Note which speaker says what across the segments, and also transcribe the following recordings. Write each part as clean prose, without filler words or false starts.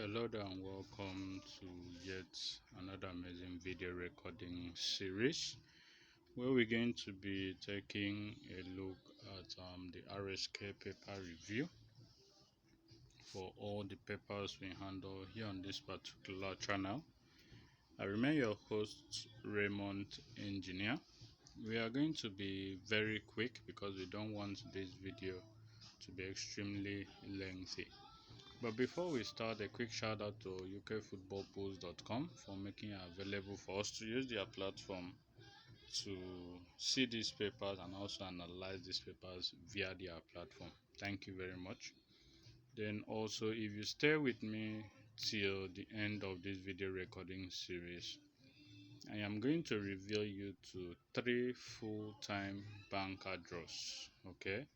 Speaker 1: Hello there and welcome to yet another amazing video recording series where we're going to be taking a look at the RSK paper review for all the papers we handle here on this particular channel. I remain your host Raymond Engineer. We are going to be very quick because we don't want this video to be extremely lengthy. But before we start, a quick shout out to ukfootballpost.com for making it available for us to use their platform to see these papers and also analyze these papers via their platform. Thank you very much. Then also, if you stay with me till the end of this video recording series, I am going to reveal you to 3 full-time banker draws. Okay,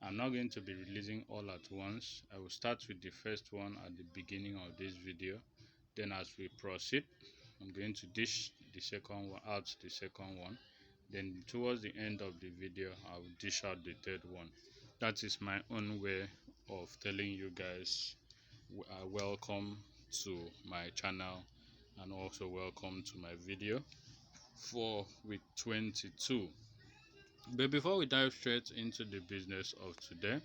Speaker 1: I'm not going to be releasing all at once. I will start with the first one at the beginning of this video. Then as we proceed, I'm going to dish the second one out, the second one. Then towards the end of the video, I will dish out the third one. That is my own way of telling you guys welcome to my channel and also welcome to my video for week 22. But before we dive straight into the business of today,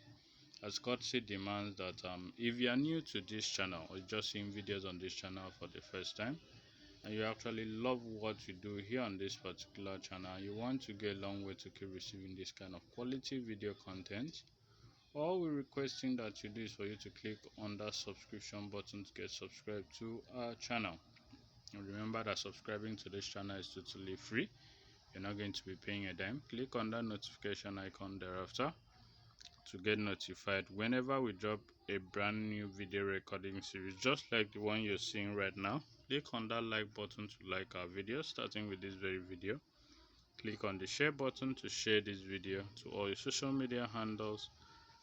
Speaker 1: as courtesy demands that if you are new to this channel or just seeing videos on this channel for the first time and you actually love what we do here on this particular channel, you want to get a long way to keep receiving this kind of quality video content, all we're requesting that you do is for you to click on that subscription button to get subscribed to our channel. And remember that subscribing to this channel is totally free. You're not going to be paying a dime. Click on that notification icon thereafter to get notified whenever we drop a brand new video recording series just like the one you're seeing right now. Click on that like button to like our video, starting with this very video. Click on the share button to share this video to all your social media handles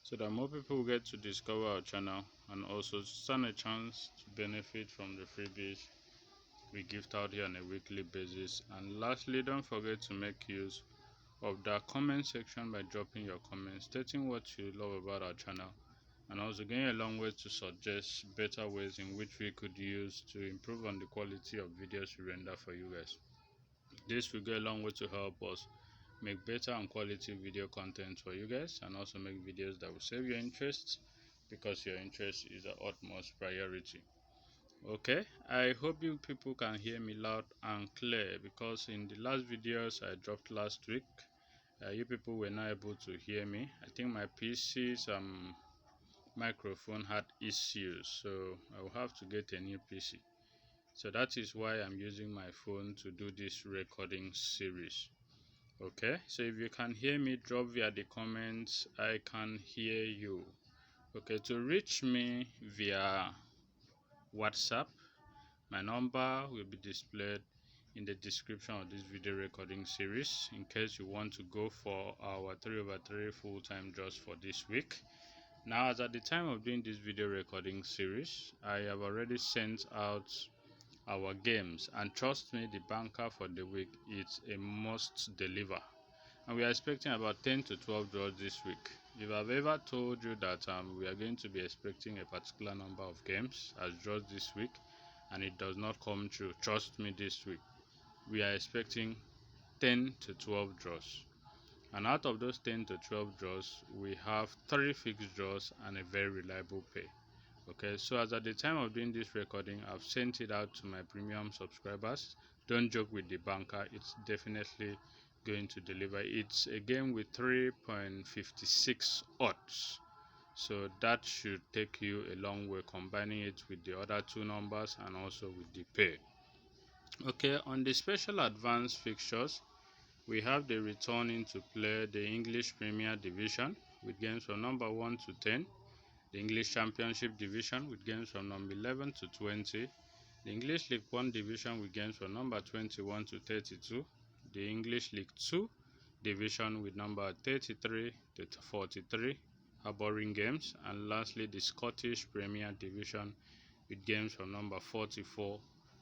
Speaker 1: so that more people will get to discover our channel and also stand a chance to benefit from the freebies we gift out here on a weekly basis. And lastly, don't forget to make use of the comment section by dropping your comments stating what you love about our channel and also going a long way to suggest better ways in which we could use to improve on the quality of videos we render for you guys. This will go a long way to help us make better and quality video content for you guys and also make videos that will save your interest because your interest is the utmost priority. Okay, I hope you people can hear me loud and clear because in the last videos I dropped last week, you people were not able to hear me. I think my PC's microphone had issues, so I will have to get a new PC. So that is why I'm using my phone to do this recording series. Okay, so if you can hear me, drop via the comments. I can hear you. Okay, to reach me via WhatsApp, my number will be displayed in the description of this video recording series in case you want to go for our 3/3 full-time draws for this week. Now, as at the time of doing this video recording series, I have already sent out our games, and trust me, the banker for the week is a must deliver, and we are expecting about 10 to 12 draws this week. If I've ever told you that we are going to be expecting a particular number of games as draws this week and it does not come true, trust me, this week we are expecting 10 to 12 draws, and out of those 10 to 12 draws we have 3 fixed draws and a very reliable pay. Okay, so as at the time of doing this recording, I've sent it out to my premium subscribers. Don't joke with the banker, it's definitely going to deliver. It's a game with 3.56 odds, so that should take you a long way, combining it with the other two numbers and also with the pay. Okay, on the special advanced fixtures, we have the return into play the English Premier Division with games from number 1 to 10, the English Championship Division with games from number 11 to 20, the English League 1 Division with games from number 21 to 32, the English League 2 Division with number 33 to 43, harboring games, and lastly the Scottish Premier Division with games from number 44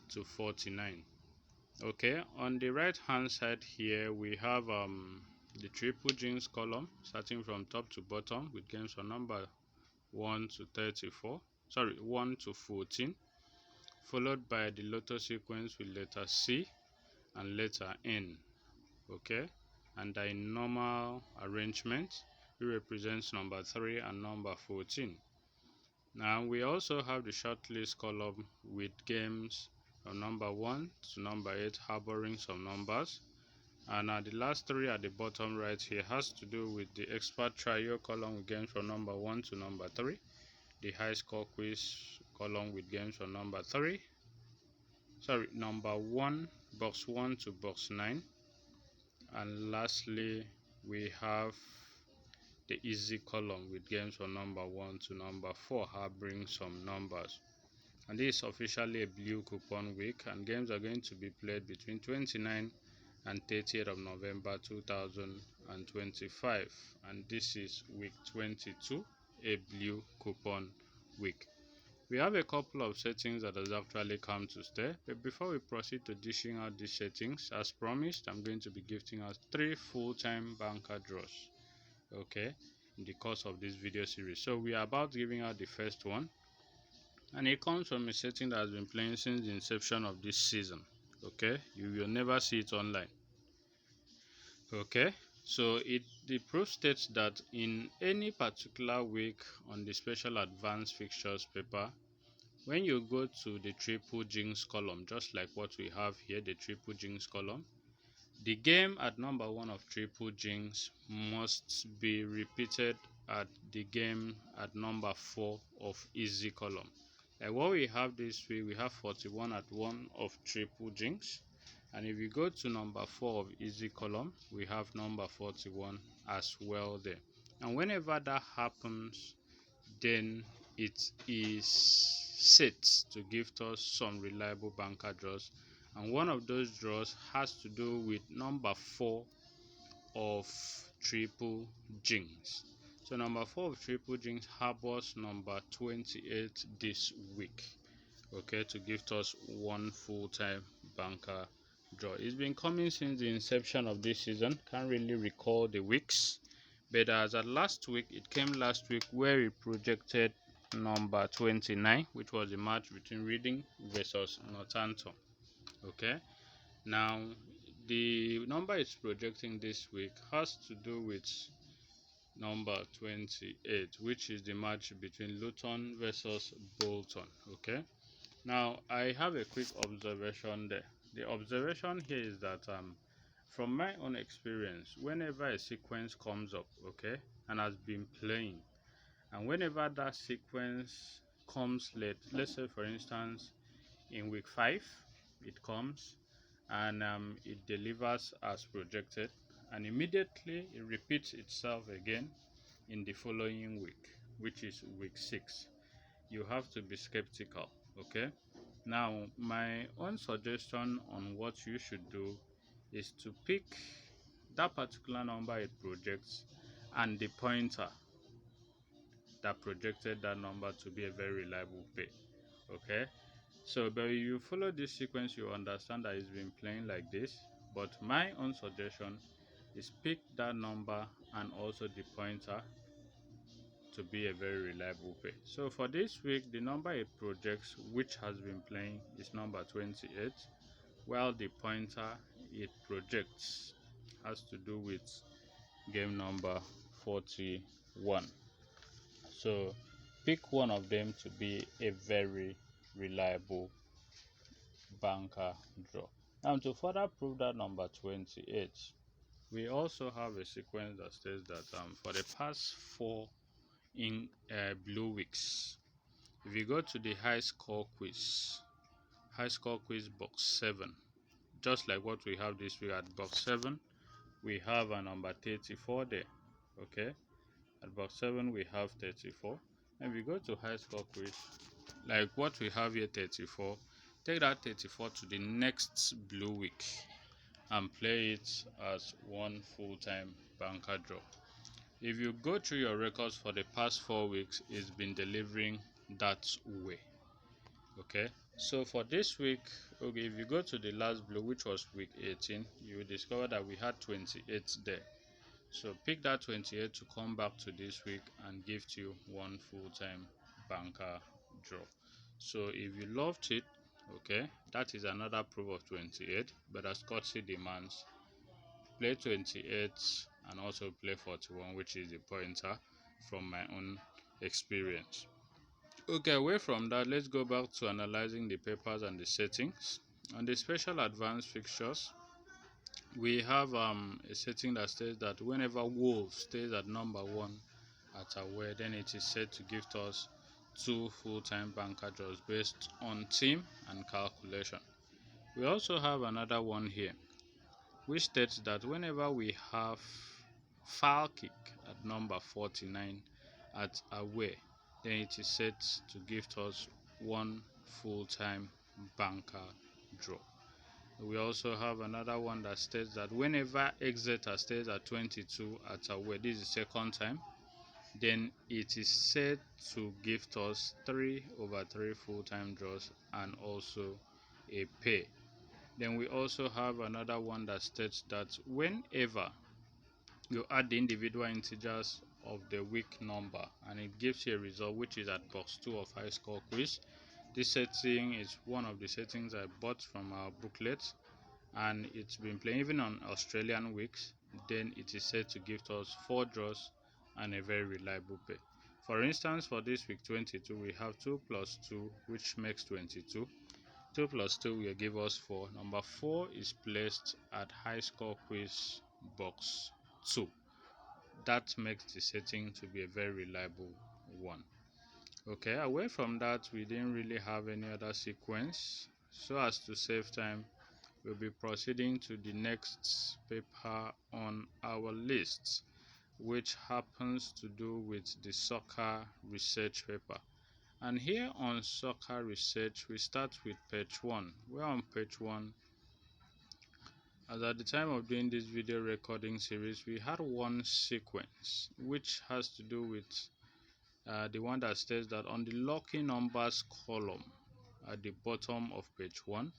Speaker 1: to 49. Okay, on the right hand side here we have the triple jeans column starting from top to bottom with games from number 1 to 34. 1 to 14, followed by the lotto sequence with letter C and letter N. Okay, and in normal arrangement, it represents number 3 and number 14. Now we also have the shortlist column with games from number 1 to number 8 harboring some numbers. And the last 3 at the bottom right here has to do with the expert trio column with games from number 1 to number 3, the high score quiz column with games from number 1, box 1 to box 9, and lastly we have the easy column with games from number 1 to number 4 harboring some numbers. And this is officially a blue coupon week, and games are going to be played between 29th and 30th of November 2025, and this is week 22, a blue coupon week. We have a couple of settings that has actually come to stay, but before we proceed to dishing out these settings, as promised, I'm going to be gifting us 3 full-time banker draws, okay, in the course of this video series. So we are about giving out the first one, and it comes from a setting that has been playing since the inception of this season. Okay, you will never see it online. Okay, so the proof states that in any particular week on the special advanced fixtures paper, when you go to the triple jinx column, just like what we have here, the triple jinx column, the game at number 1 of triple jinx must be repeated at the game at number 4 of easy column. Like what we have this week, we have 41 at 1 of triple jinx, and if you go to number 4 of easy column, we have number 41 as well there. And whenever that happens, then it is set to give us some reliable banker draws, and one of those draws has to do with number 4 of triple jinx. So number 4 of triple jinx harbors number 28 this week, okay, to give us one full-time banker draw. It's been coming since the inception of this season. Can't really recall the weeks, but as at last week, it came last week where we projected number 29, which was the match between Reading versus Northampton. Okay, now the number it's projecting this week has to do with number 28, which is the match between Luton versus Bolton. Okay, now I have a quick observation there. The observation here is that from my own experience, whenever a sequence comes up, okay, and has been playing, and whenever that sequence comes late, let's say for instance in week 5 it comes and it delivers as projected, and immediately it repeats itself again in the following week, which is week 6, you have to be skeptical. Okay, now my own suggestion on what you should do is to pick that particular number it projects and the pointer that projected that number to be a very reliable pay. Okay, so but if you follow this sequence, you understand that it's been playing like this, but my own suggestion is pick that number and also the pointer to be a very reliable pay. So for this week, the number it projects, which has been playing, is number 28, while the pointer it projects has to do with game number 41. So pick one of them to be a very reliable banker draw. Now to further prove that number 28, we also have a sequence that says that for the past 4 in blue weeks, if you go to the high score quiz box 7, just like what we have this week at box 7, we have a number 34 there. Okay, at box 7 we have 34, and we go to high score quiz like what we have here, 34. Take that 34 to the next blue week and play it as one full-time banker draw. If you go through your records for the past 4 weeks, it's been delivering that way. Okay, so for this week, okay, if you go to the last blue, which was week 18, you will discover that we had 28 there. So pick that 28 to come back to this week and give you one full-time banker draw. So if you loved it, okay, that is another proof of 28, but as courtesy demands, play 28 and also play 41, which is the pointer from my own experience. Okay, away from that, let's go back to analyzing the papers and the settings. On the special advanced fixtures, we have a setting that states that whenever Wolves stays at number 1 at away, then it is said to gift us 2 full-time banker draws based on team and calculation. We also have another one here which states that whenever we have foul kick at number 49 at away, then it is set to gift us 1 full-time banker draw. We also have another one that states that whenever Exeter stays at 22 at away, this is the second time, then it is said to gift us 3/3 full-time draws and also a pay. Then we also have another one that states that whenever you add the individual integers of the week number and it gives you a result which is at box 2 of high score quiz. This setting is one of the settings I bought from our booklet and it's been playing even on Australian weeks. Then it is said to give us 4 draws and a very reliable pay. For instance, for this week 22, we have 2 plus 2, which makes 22. 2 plus 2 will give us 4. Number 4 is placed at high score quiz box 2. That makes the setting to be a very reliable one. Okay, away from that, we didn't really have any other sequence. So as to save time, we'll be proceeding to the next paper on our list, which happens to do with the soccer research paper. And here on soccer research, we start with page 1. We're on page 1. As at the time of doing this video recording series, we had one sequence which has to do with the one that states that on the lucky numbers column at the bottom of page 1,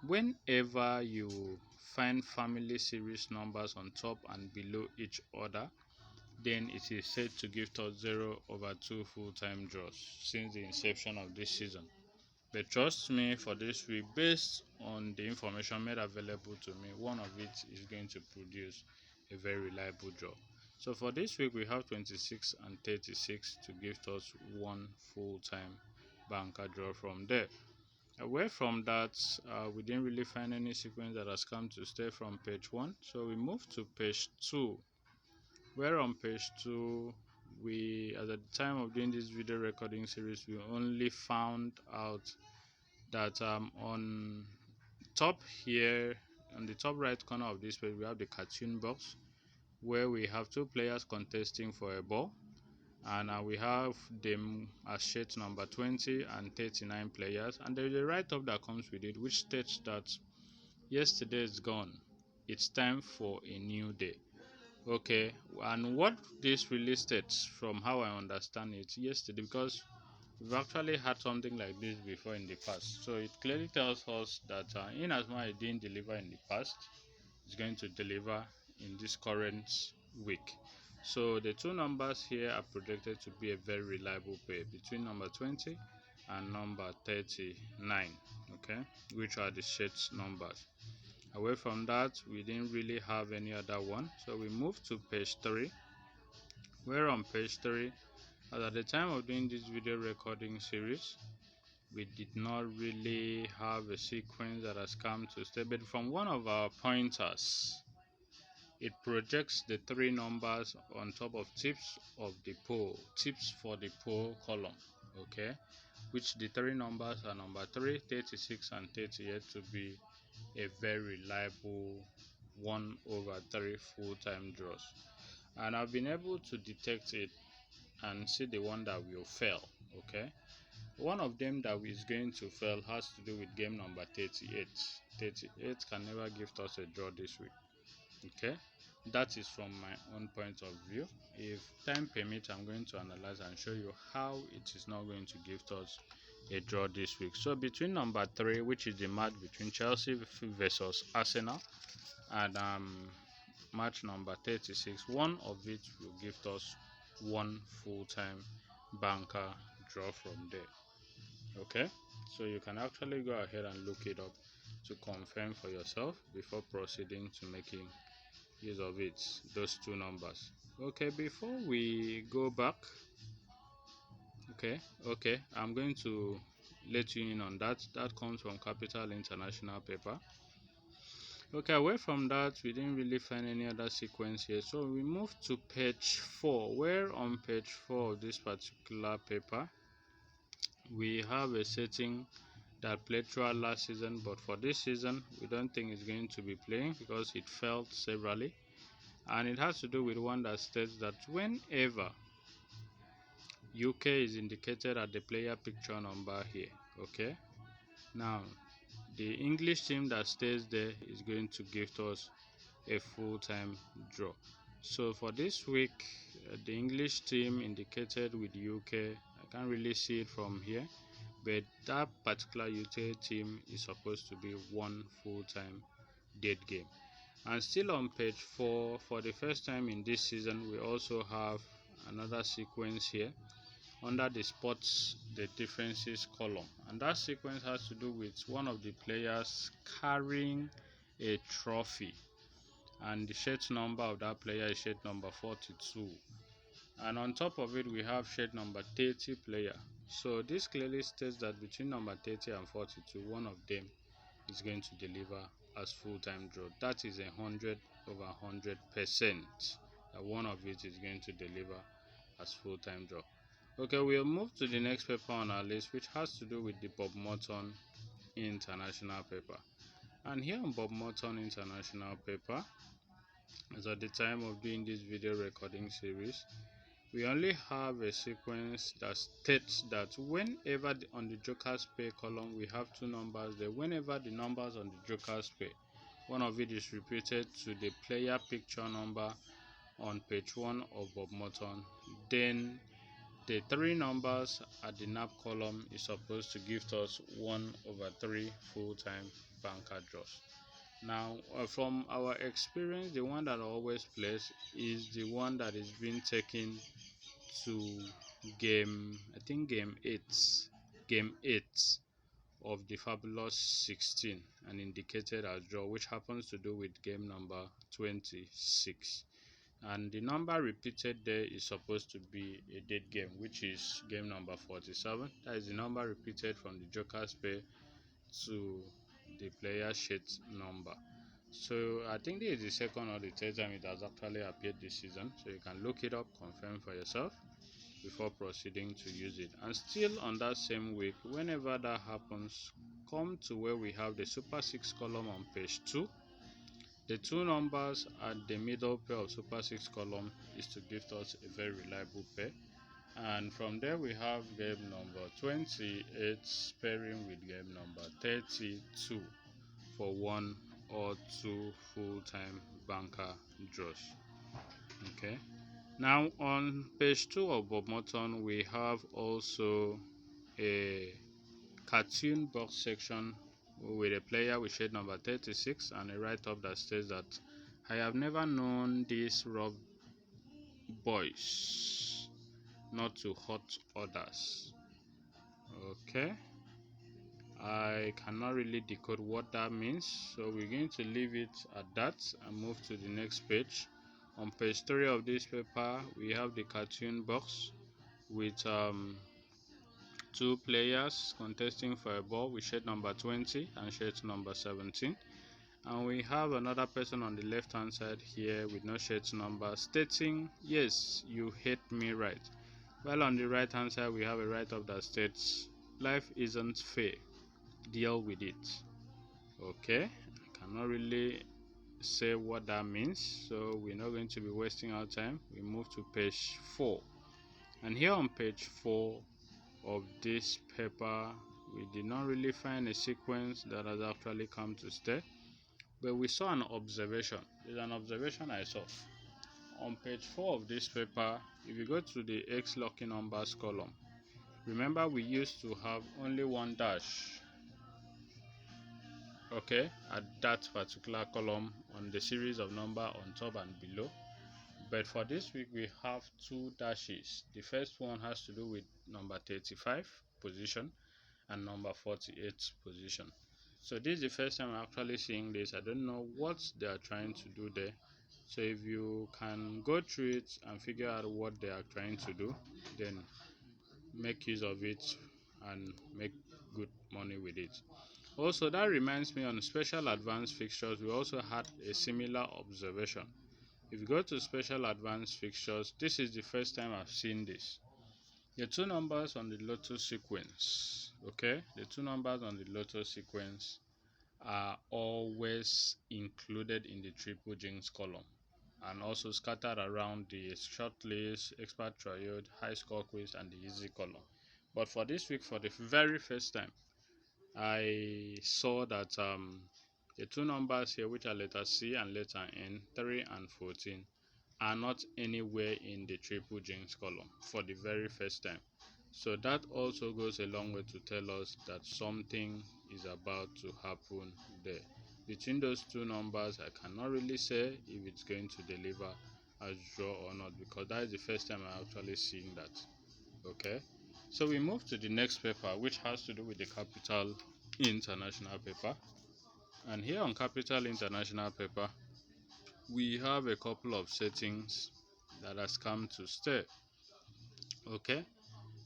Speaker 1: whenever you find family series numbers on top and below each other, then it is said to give us 0/2 full-time draws since the inception of this season. But trust me, for this week, based on the information made available to me, one of it is going to produce a very reliable draw. So for this week, we have 26 and 36 to give us 1 full-time banker draw from there. Away from that, we didn't really find any sequence that has come to stay from page 1. So we move to page 2. Where on page 2, we, at the time of doing this video recording series, we only found out that on top here, on the top right corner of this page, we have the cartoon box where we have 2 players contesting for a ball, and we have them as sheet number 20 and 39 players, and there is a write-up that comes with it which states that yesterday is gone, it's time for a new day. Okay, and what this really states, from how I understand it yesterday, because we've actually had something like this before in the past, so it clearly tells us that in as much as it didn't deliver in the past, it's going to deliver in this current week. So the 2 numbers here are projected to be a very reliable pair between number 20 and number 39, okay, which are the shades numbers. Away from that, we didn't really have any other one, so we move to page 3. We're on page 3. At the time of doing this video recording series, we did not really have a sequence that has come to stay, but from one of our pointers, it projects the 3 numbers on top of tips of the poll, tips for the poll column, okay, which the 3 numbers are number 3, 36 and 38 to be a very reliable 1/3 full-time draws. And I've been able to detect it and see the one that will fail, okay. One of them that is going to fail has to do with game number 38. 38 can never give us a draw this week, okay. That is from my own point of view. If time permits, I'm going to analyze and show you how it is not going to give us a draw this week. So between number 3, which is the match between Chelsea versus Arsenal, and match number 36, one of it will give us 1 full-time banker draw from there. Okay, so you can actually go ahead and look it up to confirm for yourself before proceeding to making use of it, those two numbers. Okay, before we go back, okay, I'm going to let you in on that. That comes from Capital International Paper. Okay, away from that, we didn't really find any other sequence here, so we move to page 4, where on page 4 of this particular paper we have a setting that played throughout last season, but for this season we don't think it's going to be playing because it failed severally, and it has to do with one that states that whenever UK is indicated at the player picture number here. Okay, now the English team that stays there is going to give us a full-time draw. So for this week, the English team indicated with UK, I can't really see it from here, but that particular UK team is supposed to be one full-time dead game. And still on page 4, for the first time in this season, we also have another sequence here under the sports the differences column, and that sequence has to do with one of the players carrying a trophy, and the shirt number of that player is shirt number 42, and on top of it we have shirt number 30 player. So this clearly states that between number 30 and 42, one of them is going to deliver as full-time draw. That is 100/100% that one of it is going to deliver as full-time draw. Okay, we'll move to the next paper on our list, which has to do with the Bob Morton International paper. And here on Bob Morton International paper, as at the time of doing this video recording series, we only have a sequence that states that whenever on the Joker's pay column we have two numbers there, whenever the numbers on the Joker's pay, one of it is repeated to the player picture number on page 1 of Bob Morton, then the three numbers at the NAP column is supposed to give us 1/3 full-time banker draws. Now, from our experience, the one that always plays is the one that is being taken to I think game 8 of the Fabulous 16 and indicated as draw, which happens to do with game number 26. And the number repeated there is supposed to be a dead game, which is game number 47. That is the number repeated from the Joker's pay to the player sheet number. So I think this is the second or the third time it has actually appeared this season, so you can look it up, confirm for yourself before proceeding to use it. And still on that same week, whenever that happens, come to where we have the Super 6 column on page 2. The two numbers at the middle pair of Super 6 column is to give us a very reliable pair. And from there we have game number 28 pairing with game number 32 for 1 or 2 full-time banker draws. Okay. Now on page 2 of Bob Morton, we have also a cartoon box section with a player with shade number 36 and a write-up that says that I have never known these rough boys not to hurt others. Okay, I cannot really decode what that means, so we're going to leave it at that and move to the next page. On page 3 of this paper, we have the cartoon box with two players contesting for a ball with shirt number 20 and shirt number 17, and we have another person on the left hand side here with no shirt number stating, yes, you hate me, right? While on the right hand side we have a write-up that states, life isn't fair, deal with it. Okay, I cannot really say what that means, so we're not going to be wasting our time. We move to page 4, and here on page 4 of this paper we did not really find a sequence that has actually come to stay, but we saw an observation. There's an observation I saw on page 4 of this paper. If you go to the X lucky numbers column, remember we used to have only one dash, okay, at that particular column on the series of number on top and below. But for this week we have two dashes. The first one has to do with number 35 position, and number 48th position. So this is the first time I'm actually seeing this. I don't know what they are trying to do there. So if you can go through it and figure out what they are trying to do, then make use of it and make good money with it. Also, that reminds me, on special advanced fixtures, we also had a similar observation. If you go to special advanced fixtures, this is the first time I've seen this. The two numbers on the lotto sequence, okay, the two numbers on the lotto sequence are always included in the triple jinx column and also scattered around the short list, expert triode, high score quiz, and the easy column. But for this week, for the very first time, I saw that the two numbers here, which are letter C and letter N, 3 and 14, are not anywhere in the triple jinx column for the very first time. So that also goes a long way to tell us that something is about to happen there. Between those two numbers, I cannot really say if it's going to deliver as draw or not, because that is the first time I actually seen that. Okay, so we move to the next paper, which has to do with the Capital International paper. And here on Capital International paper, we have a couple of settings that has come to stay. Okay,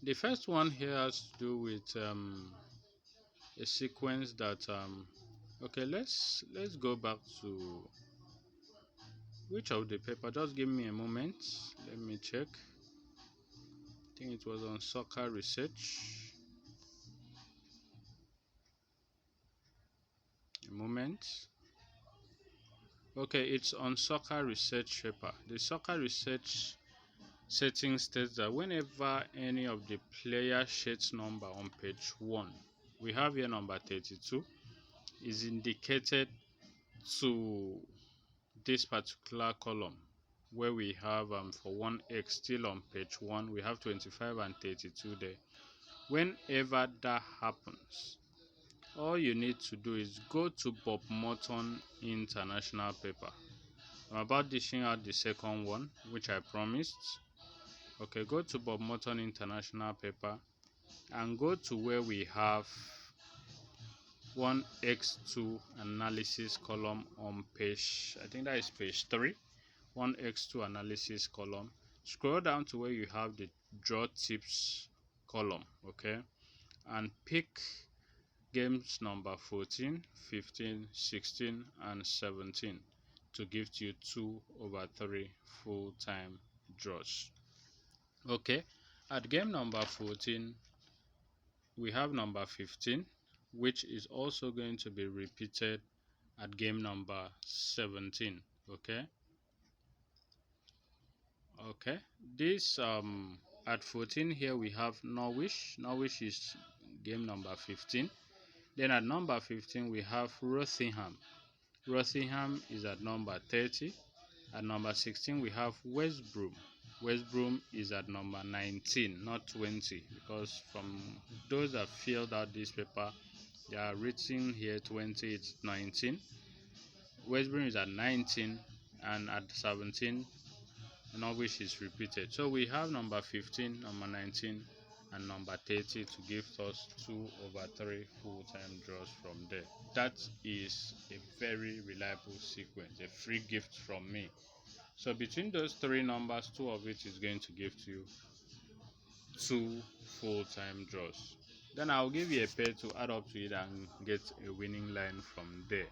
Speaker 1: the first one here has to do with a sequence that okay, let's go back to which of the paper. Just give me a moment, let me check. I think it was on soccer research. A moment. Okay, it's on soccer research paper. The soccer research setting states that whenever any of the player sheets number on page 1, we have here number 32, is indicated to this particular column, where we have for 1x still on page 1, we have 25 and 32 there. Whenever that happens, all you need to do is go to Bob Morton International paper. I'm about dishing out the second one, which I promised. Okay, go to Bob Morton International paper and go to where we have 1x2 analysis column on page, I think that is page 3, 1x2 analysis column. Scroll down to where you have the draw tips column, okay, and pick games number 14, 15, 16, and 17 to give you 2/3 full-time draws. Okay, at game number 14, we have number 15, which is also going to be repeated at game number 17. Okay, this at 14 here we have Norwich. Norwich is game number 15. Then at number 15 we have Rotherham. Rotherham is at number 30. At number 16 we have West Brom. West Brom is at number 19, not 20, because from those that filled out this paper, they are written here 20, it's 19. West Brom is at 19, and at 17, Norwich is repeated. So we have number 15, number 19, and number 30 to give us 2/3 full-time draws from there. That is a very reliable sequence, a free gift from me. So between those three numbers, 2 of it is going to give to you 2 full-time draws. Then I'll give you a pair to add up to it and get a winning line from there.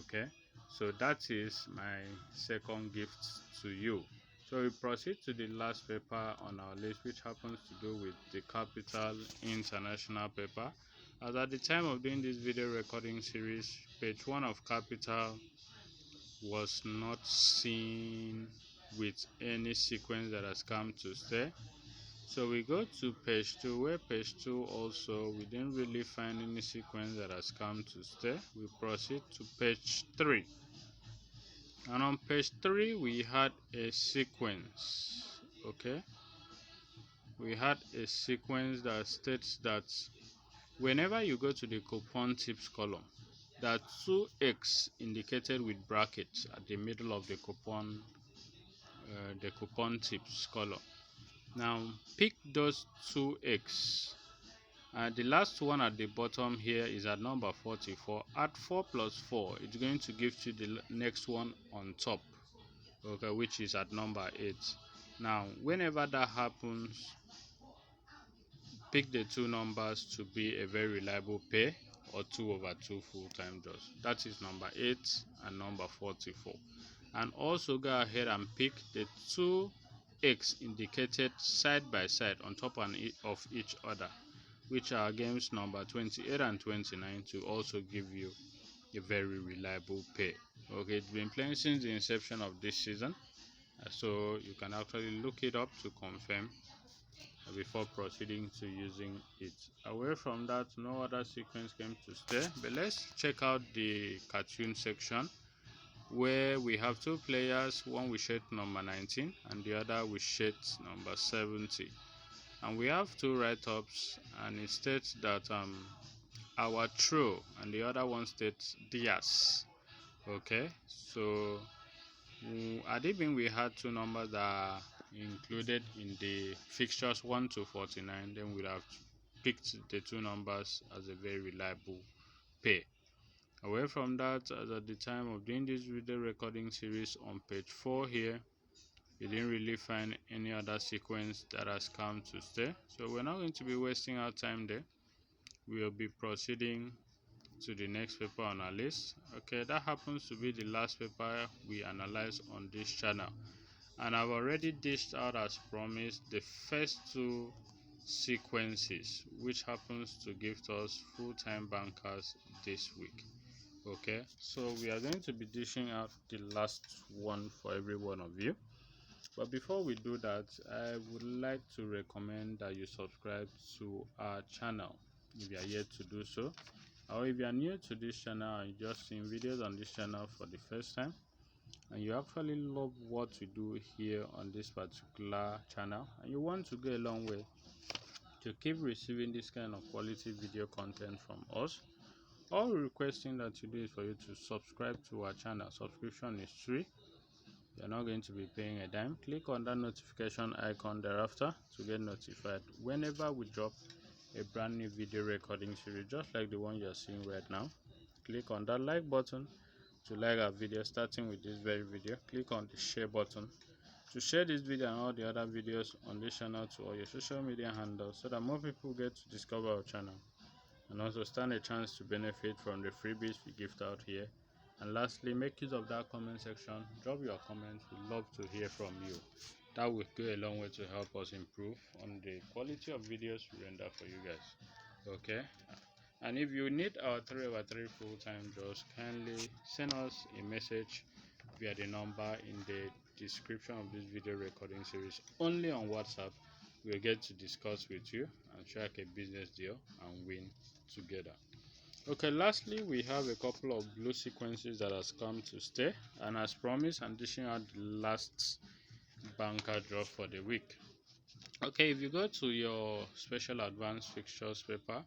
Speaker 1: Okay, so that is my second gift to you. So we proceed to the last paper on our list, which happens to do with the Capital International paper. As at the time of doing this video recording series, page 1 of Capital was not seen with any sequence that has come to stay. So we go to page 2, where page 2 also we didn't really find any sequence that has come to stay. We proceed to page 3, and on page 3 we had a sequence. Okay, we had a sequence that states that whenever you go to the coupon tips column, there are 2x indicated with brackets at the middle of the coupon tips column. Now pick those 2x The last one at the bottom here is at number 44. Add 4 plus 4, it's going to give you the next one on top, okay, which is at number 8. Now whenever that happens, pick the two numbers to be a very reliable pair, or 2 over 2 full-time draws. That is number 8 and number 44. And also go ahead and pick the two X indicated side by side on top of each other, which are games number 28 and 29, to also give you a very reliable pair. Okay, it's been playing since the inception of this season, so you can actually look it up to confirm before proceeding to using it. Away from that, no other sequence came to stay, but let's check out the cartoon section, where we have two players, one with shirt number 19 and the other with shirt number 70. And we have two write-ups, and it states that our throw, and the other one states Diaz. Okay, so at even we had two numbers that are included in the fixtures 1 to 49, then we'd have picked the two numbers as a very reliable pair. Away from that, as at the time of doing this video recording series, on page 4 here, we didn't really find any other sequence that has come to stay, so we're not going to be wasting our time there. We'll be proceeding to the next paper on our list. Okay, that happens to be the last paper we analyze on this channel, and I've already dished out, as promised, the first two sequences, which happens to give us full-time bankers this week. Okay, so we are going to be dishing out the last one for every one of you. But before we do that, I would like to recommend that you subscribe to our channel if you are yet to do so, or if you are new to this channel and you just seen videos on this channel for the first time, and you actually love what we do here on this particular channel, and you want to go a long way to keep receiving this kind of quality video content from us, all we're requesting that you do is for you to subscribe to our channel. Subscription is free. You're not going to be paying a dime. Click on that notification icon thereafter to get notified whenever we drop a brand new video recording series, just like the one you're seeing right now. Click on that like button to like our video, starting with this very video. Click on the share button to share this video and all the other videos on this channel to all your social media handles, so that more people get to discover our channel and also stand a chance to benefit from the freebies we gift out here. And lastly, make use of that comment section. Drop your comments. We'd love to hear from you. That will go a long way to help us improve on the quality of videos we render for you guys. Okay, and if you need our 3/3 full-time draws, kindly send us a message via the number in the description of this video recording series, only on WhatsApp. We'll get to discuss with you and strike a business deal and win together. Okay, lastly, we have a couple of blue sequences that has come to stay, and as promised, I'm dishing out the last banker draw for the week. Okay, if you go to your special advanced fixtures paper,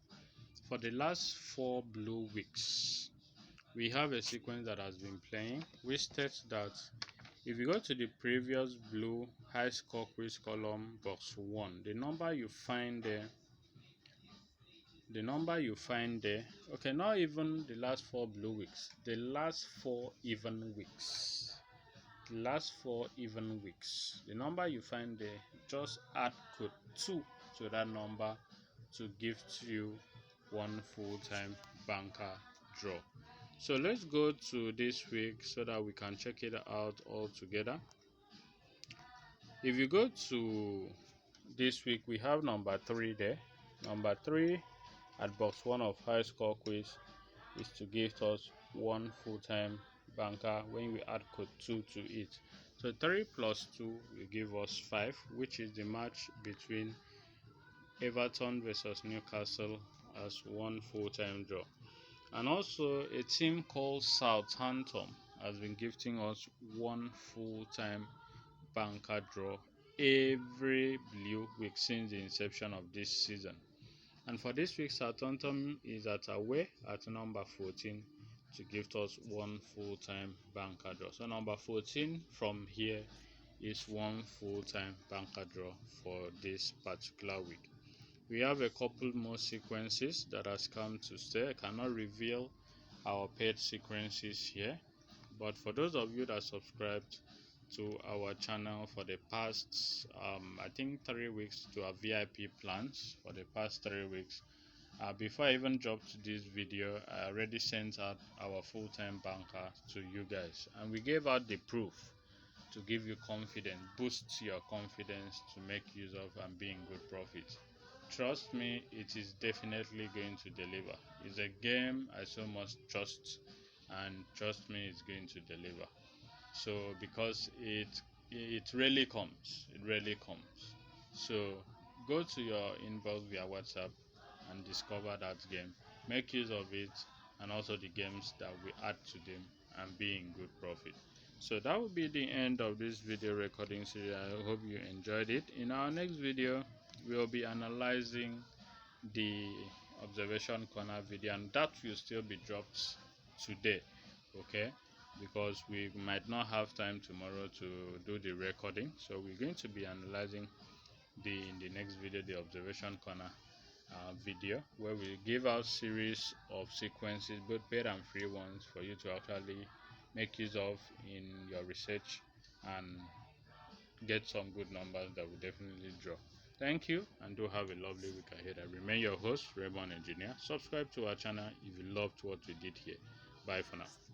Speaker 1: for the last 4 blue weeks, we have a sequence that has been playing, which states that if you go to the previous blue high score quiz column, box 1, the number you find there, okay, not even the last 4 blue weeks, the last 4 even weeks, the number you find there, just add code 2 to that number to gift you one full-time banker draw. So let's go to this week so that we can check it out all together. If you go to this week, we have number 3 there. Number 3 at box 1 of high score quiz is to give us one full-time banker when we add code 2 to it. So 3 plus 2 will give us 5, which is the match between Everton versus Newcastle as one full-time draw. And also a team called Southampton has been gifting us one full-time banker draw every blue week since the inception of this season. And for this week, Southampton is at away at number 14 to give us one full-time banker draw. So number 14 from here is one full-time banker draw for this particular week. We have a couple more sequences that has come to stay. I cannot reveal our paid sequences here, but for those of you that subscribed to our channel for the past I think 3 weeks, to our VIP plans for the past 3 weeks, before I even dropped this video, I already sent out our full-time banker to you guys, and we gave out the proof to give you confidence, boost your confidence to make use of and be in good profit. Trust me, it is definitely going to deliver. It's a game I so much trust, and trust me, it's going to deliver. So because it really comes, it really comes. So go to your inbox via WhatsApp and discover that game, make use of it, and also the games that we add to them, and be in good profit. So that will be the end of this video recording series. I hope you enjoyed it. In our next video, we'll be analyzing the observation corner video, and that will still be dropped today, okay, because we might not have time tomorrow to do the recording. So we're going to be analyzing in the next video the observation corner video, where we give out series of sequences, both paid and free ones, for you to actually make use of in your research and get some good numbers that will definitely draw. Thank you, and do have a lovely week ahead. I remain your host, Raymond Engineer. Subscribe to our channel if you loved what we did here. Bye for now.